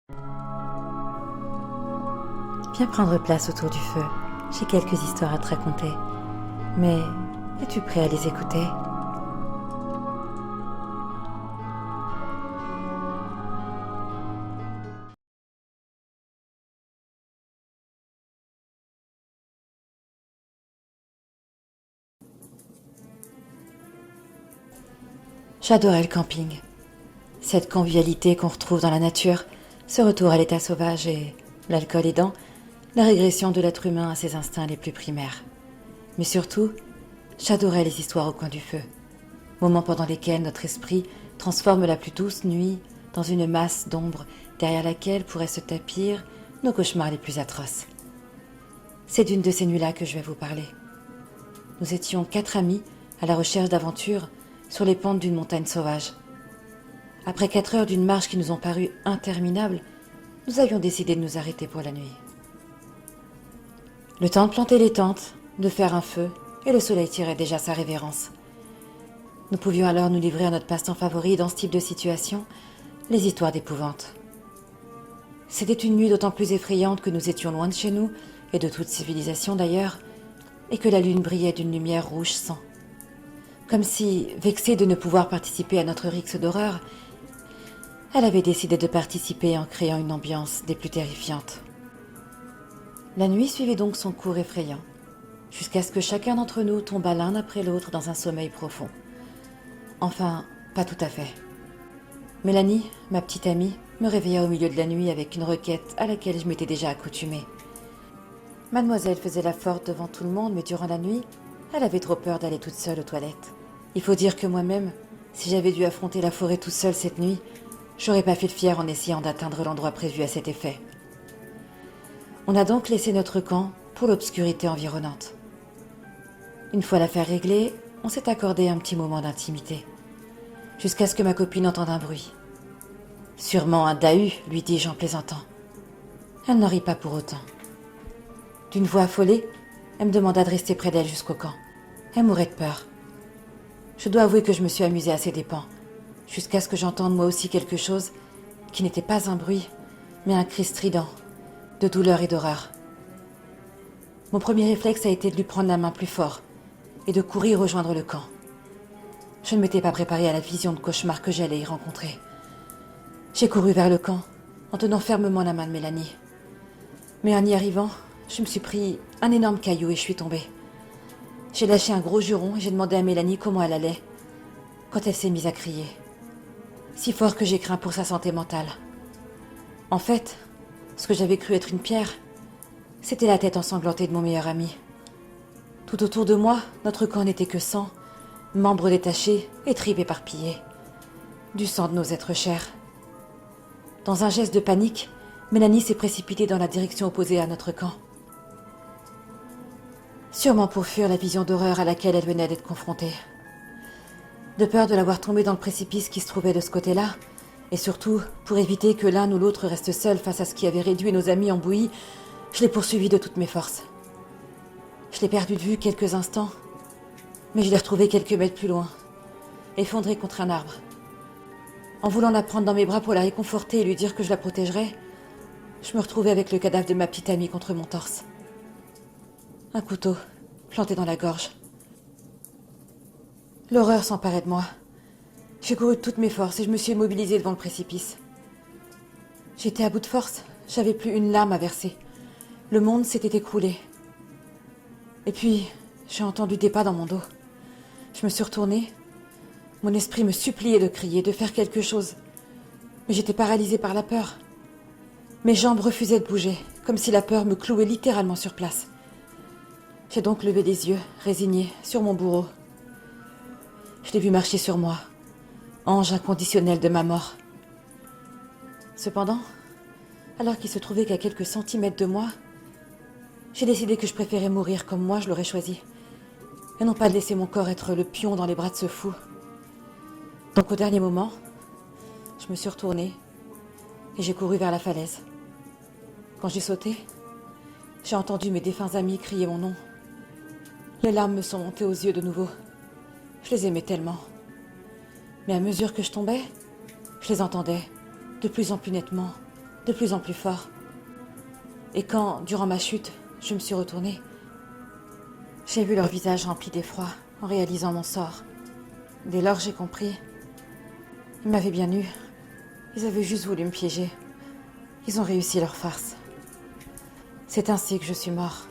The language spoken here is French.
Viens prendre place autour du feu. J'ai quelques histoires à te raconter. Mais es-tu prêt à les écouter? J'adorais le camping. Cette convivialité qu'on retrouve dans la nature, ce retour à l'état sauvage et, l'alcool aidant, la régression de l'être humain à ses instincts les plus primaires. Mais surtout, j'adorais les histoires au coin du feu, moments pendant lesquels notre esprit transforme la plus douce nuit dans une masse d'ombre derrière laquelle pourraient se tapir nos cauchemars les plus atroces. C'est d'une de ces nuits-là que je vais vous parler. Nous étions 4 amis à la recherche d'aventures sur les pentes d'une montagne sauvage. Après 4 heures d'une marche qui nous ont paru interminables, nous avions décidé de nous arrêter pour la nuit. Le temps de planter les tentes, de faire un feu, et le soleil tirait déjà sa révérence. Nous pouvions alors nous livrer à notre passe-temps favori dans ce type de situation, les histoires d'épouvante. C'était une nuit d'autant plus effrayante que nous étions loin de chez nous, et de toute civilisation d'ailleurs, et que la lune brillait d'une lumière rouge sang. Comme si, vexée de ne pouvoir participer à notre rixe d'horreur, elle avait décidé de participer en créant une ambiance des plus terrifiantes. La nuit suivit donc son cours effrayant, jusqu'à ce que chacun d'entre nous tombât l'un après l'autre dans un sommeil profond. Enfin, pas tout à fait. Mélanie, ma petite amie, me réveilla au milieu de la nuit avec une requête à laquelle je m'étais déjà accoutumée. Mademoiselle faisait la forte devant tout le monde, mais durant la nuit, elle avait trop peur d'aller toute seule aux toilettes. Il faut dire que moi-même, si j'avais dû affronter la forêt toute seule cette nuit, j'aurais pas fait le fier en essayant d'atteindre l'endroit prévu à cet effet. On a donc laissé notre camp pour l'obscurité environnante. Une fois l'affaire réglée, on s'est accordé un petit moment d'intimité, jusqu'à ce que ma copine entende un bruit. « Sûrement un dahu », lui dis-je en plaisantant. Elle n'en rit pas pour autant. D'une voix affolée, elle me demanda de rester près d'elle jusqu'au camp. Elle mourait de peur. Je dois avouer que je me suis amusée à ses dépens, jusqu'à ce que j'entende moi aussi quelque chose qui n'était pas un bruit, mais un cri strident, de douleur et d'horreur. Mon premier réflexe a été de lui prendre la main plus fort et de courir rejoindre le camp. Je ne m'étais pas préparée à la vision de cauchemar que j'allais y rencontrer. J'ai couru vers le camp, en tenant fermement la main de Mélanie. Mais en y arrivant, je me suis pris un énorme caillou et je suis tombée. J'ai lâché un gros juron et j'ai demandé à Mélanie comment elle allait, quand elle s'est mise à crier. Si fort que j'ai craint pour sa santé mentale. En fait, ce que j'avais cru être une pierre, c'était la tête ensanglantée de mon meilleur ami. Tout autour de moi, notre corps n'était que sang, membres détachés et tripes éparpillées. Du sang de nos êtres chers. Dans un geste de panique, Mélanie s'est précipitée dans la direction opposée à notre camp. Sûrement pour fuir la vision d'horreur à laquelle elle venait d'être confrontée. De peur de la voir tomber dans le précipice qui se trouvait de ce côté-là, et surtout pour éviter que l'un ou l'autre reste seul face à ce qui avait réduit nos amis en bouillie, je l'ai poursuivie de toutes mes forces. Je l'ai perdue de vue quelques instants, mais je l'ai retrouvée quelques mètres plus loin, effondrée contre un arbre. En voulant la prendre dans mes bras pour la réconforter et lui dire que je la protégerais, je me retrouvais avec le cadavre de ma petite amie contre mon torse. Un couteau, planté dans la gorge. L'horreur s'emparait de moi. J'ai couru de toutes mes forces et je me suis immobilisée devant le précipice. J'étais à bout de force, j'avais plus une larme à verser. Le monde s'était écroulé. Et puis, j'ai entendu des pas dans mon dos. Je me suis retournée. Mon esprit me suppliait de crier, de faire quelque chose. Mais j'étais paralysée par la peur. Mes jambes refusaient de bouger, comme si la peur me clouait littéralement sur place. J'ai donc levé les yeux, résignée, sur mon bourreau. Je l'ai vu marcher sur moi, ange inconditionnel de ma mort. Cependant, alors qu'il se trouvait qu'à quelques centimètres de moi, j'ai décidé que je préférais mourir comme moi je l'aurais choisi, et non pas de laisser mon corps être le pion dans les bras de ce fou. Donc au dernier moment, je me suis retournée et j'ai couru vers la falaise. Quand j'ai sauté, j'ai entendu mes défunts amis crier mon nom. Les larmes me sont montées aux yeux de nouveau. Je les aimais tellement. Mais à mesure que je tombais, je les entendais de plus en plus nettement, de plus en plus fort. Et quand, durant ma chute, je me suis retournée, j'ai vu leur visage rempli d'effroi en réalisant mon sort. Dès lors, j'ai compris. Ils m'avaient bien eu. Ils avaient juste voulu me piéger. Ils ont réussi leur farce. C'est ainsi que je suis mort.